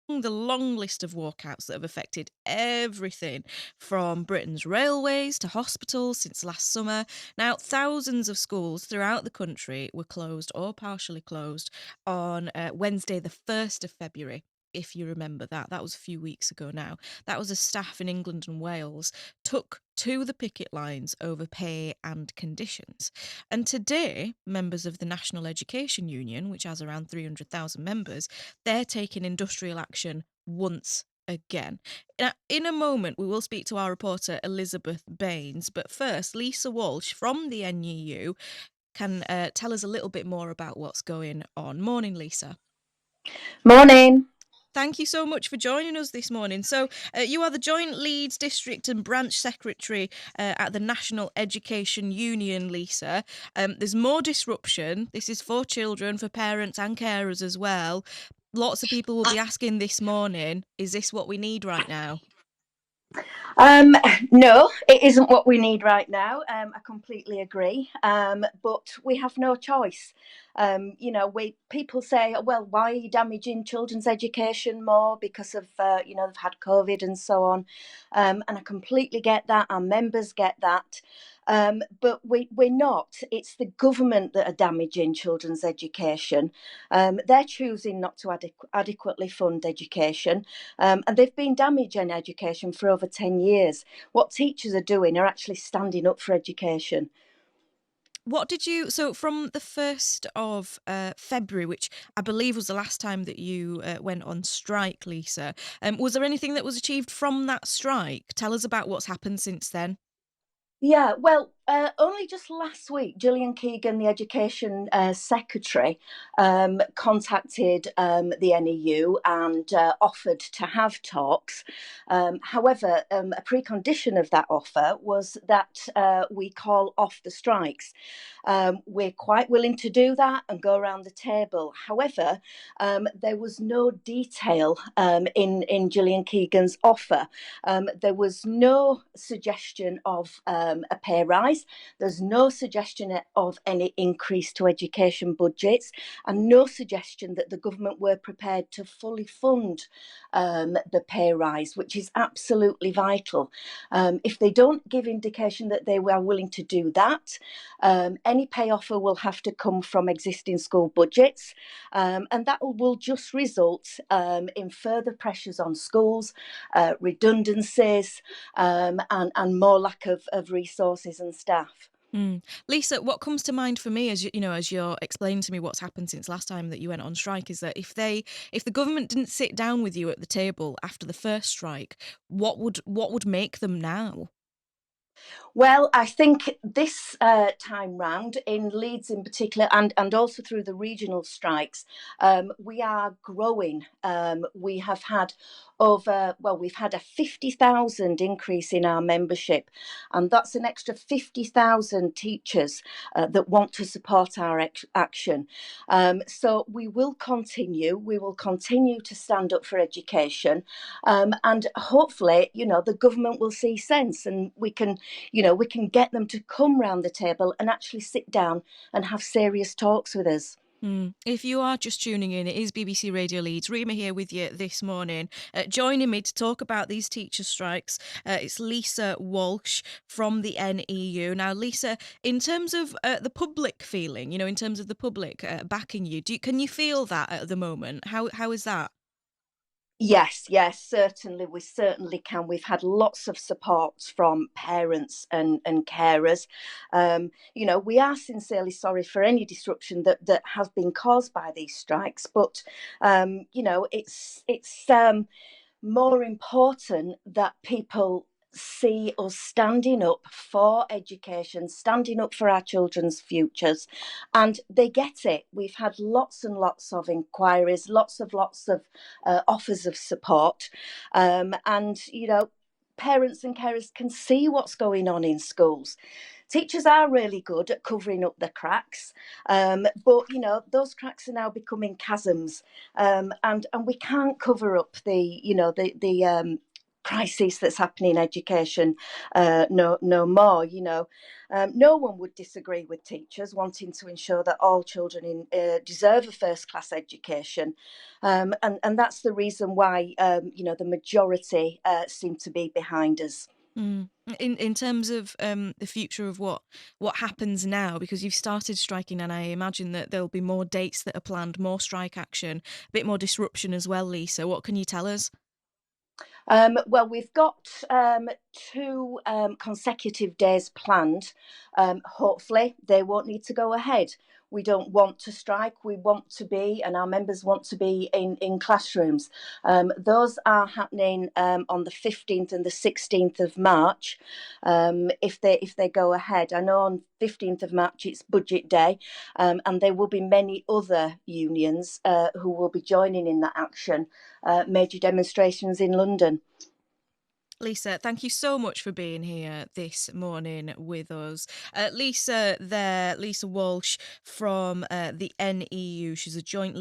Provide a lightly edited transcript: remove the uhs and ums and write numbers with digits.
the long list of walkouts that have affected everything from Britain's railways to hospitals since last summer. Now, thousands of schools throughout the country were closed or partially closed on Wednesday, the 1st of February. If you remember that, that was a few weeks ago now. That was as staff in England and Wales took to the picket lines over pay and conditions. And today, members of the National Education Union, which has around 300,000 members, they're taking industrial action once again. Now, in a moment, we will speak to our reporter Elizabeth Baines, but first, Lisa Walsh from the NUU can tell us a little bit more about what's going on. Morning, Lisa. Morning. Thank you so much for joining us this morning. So, you are the Joint Leeds District and Branch Secretary at the National Education Union, Lisa. There's more disruption. This is for children, for parents and carers as well. Lots of people will be asking this morning, is this what we need right now? Um, no, it isn't what we need right now. I completely agree. But we have no choice. We people say, well, why are you damaging children's education more because of they've had COVID and so on, and I completely get that. Our members get that. But we're not. It's the government that are damaging children's education. They're choosing not to adequately fund education, and they've been damaging education for over 10 years. What teachers are doing are actually standing up for education. So from the 1st of February, which I believe was the last time that you went on strike, Lisa, was there anything that was achieved from that strike? Tell us about what's happened since then. Yeah, well, only just last week, Gillian Keegan, the Education Secretary, contacted the NEU and offered to have talks. However, a precondition of that offer was that we call off the strikes. We're quite willing to do that and go around the table. However, there was no detail in Gillian Keegan's offer. There was no suggestion of a pay rise. There's no suggestion of any increase to education budgets, and no suggestion that the government were prepared to fully fund the pay rise, which is absolutely vital. If they don't give indication that they were willing to do that, any pay offer will have to come from existing school budgets, and that will just result in further pressures on schools, redundancies, and more lack of resources and staff. Lisa, what comes to mind for me as as you're explaining to me what's happened since last time that you went on strike is that if the government didn't sit down with you at the table after the first strike, what would make them now? Well, I think this time round in Leeds in particular, and also through the regional strikes, we are growing. We have had we've had a 50,000 increase in our membership, and that's an extra 50,000 teachers that want to support our action. So we will continue. We will continue to stand up for education, and hopefully, the government will see sense, and we can get them to come round the table and actually sit down and have serious talks with us. If you are just tuning in, it is BBC Radio Leeds. Rima here with you this morning. Joining me to talk about these teacher strikes, it's Lisa Walsh from the NEU. Now, Lisa, in terms of the public feeling, in terms of the public backing you, can you feel that at the moment? How is that? Yes, certainly. We certainly can. We've had lots of support from parents and carers. We are sincerely sorry for any disruption that has been caused by these strikes, but it's more important that people see us standing up for education, standing up for our children's futures, and they get it. We've had lots and lots of inquiries, lots of offers of support, and parents and carers can see what's going on in schools. Teachers are really good at covering up the cracks, but those cracks are now becoming chasms, and we can't cover up the crisis that's happening in education no more. No one would disagree with teachers wanting to ensure that all children deserve a first class education, and that's the reason why the majority seem to be behind us. Mm. In terms of the future of what happens now, because you've started striking, and I imagine that there'll be more dates that are planned, more strike action, a bit more disruption as well, Lisa. What can you tell us? Well, we've got two consecutive days planned. Hopefully, they won't need to go ahead. We don't want to strike. We want to be, and our members want to be in classrooms. Those are happening on the 15th and the 16th of March. If they go ahead, I know on 15th of March it's Budget Day, and there will be many other unions who will be joining in that action. Major demonstrations in London. Lisa, thank you so much for being here this morning with us. Lisa Walsh from the NEU. She's a joint